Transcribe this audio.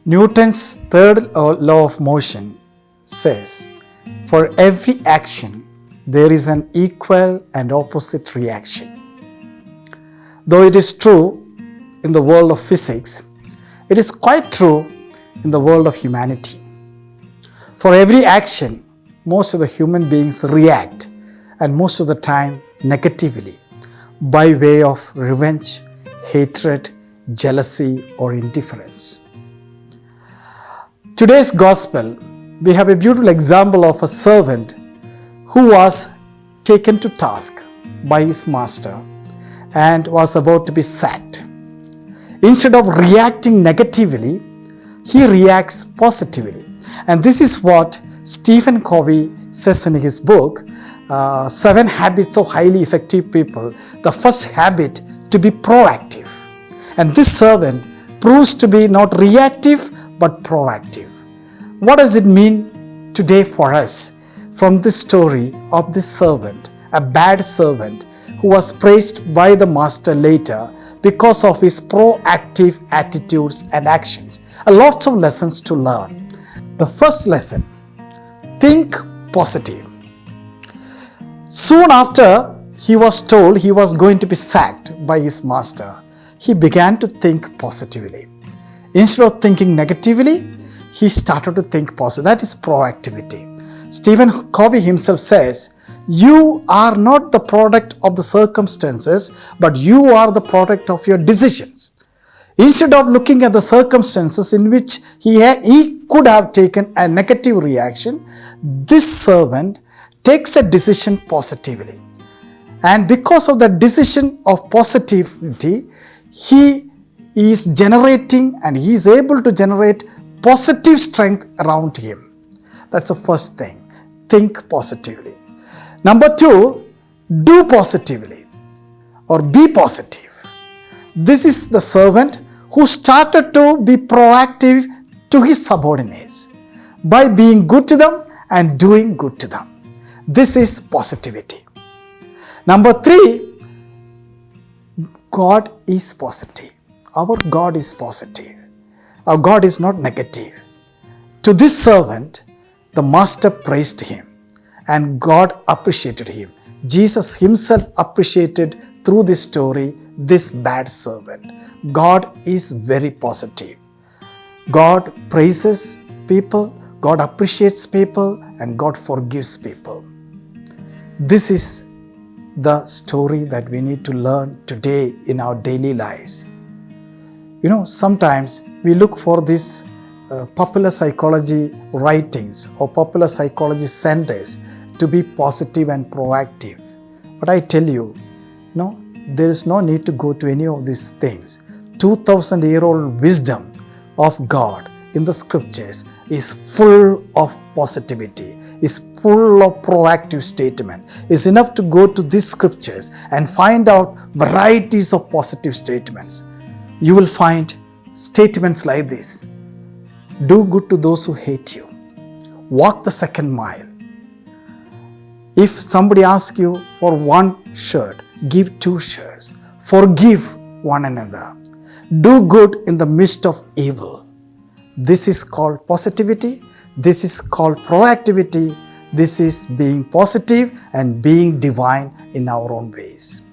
Newton's third law of motion says, for every action, there is an equal and opposite reaction. Though it is true in the world of physics, it is quite true in the world of humanity. For every action, most of the human beings react, and most of the time negatively, by way of revenge, hatred, jealousy, or indifference. Today's gospel, we have a beautiful example of a servant who was taken to task by his master and was about to be sacked. Instead of reacting negatively, he reacts positively. And this is what Stephen Covey says in his book, 7 Habits of Highly Effective People. The first habit, to be proactive. And this servant proves to be not reactive but proactive. What does it mean today for us from this story of this servant, a bad servant who was praised by the master later because of his proactive attitudes and actions? Lots of lessons to learn. The first lesson, think positive. Soon after he was told he was going to be sacked by his master, he began to think positively. Instead of thinking negatively, he started to think positive. That is proactivity. Stephen Covey himself says, you are not the product of the circumstances, but you are the product of your decisions. Instead of looking at the circumstances in which he could have taken a negative reaction, this servant takes a decision positively. And because of the decision of positivity, he is generating and he is able to generate positive strength around him. That's the first thing. Think positively. Number 2, do positively or be positive. This is the servant who started to be proactive to his subordinates by being good to them and doing good to them. This is positivity. Number 3, God is positive. Our God is positive. Our God is not negative. To this servant, the master praised him and God appreciated him. Jesus himself appreciated through this story this bad servant. God is very positive. God praises people, God appreciates people, and God forgives people. This is the story that we need to learn today in our daily lives. Sometimes we look for this popular psychology writings or popular psychology centers to be positive and proactive. But I tell you, there is no need to go to any of these things. 2,000-year-old wisdom of God in the scriptures is full of positivity, is full of proactive statement. It's enough to go to these scriptures and find out varieties of positive statements. You will find statements like this: do good to those who hate you. Walk the second mile. If somebody asks you for 1 shirt, give 2 shirts. Forgive one another. Do good in the midst of evil. This is called positivity. This is called proactivity. This is being positive and being divine in our own ways.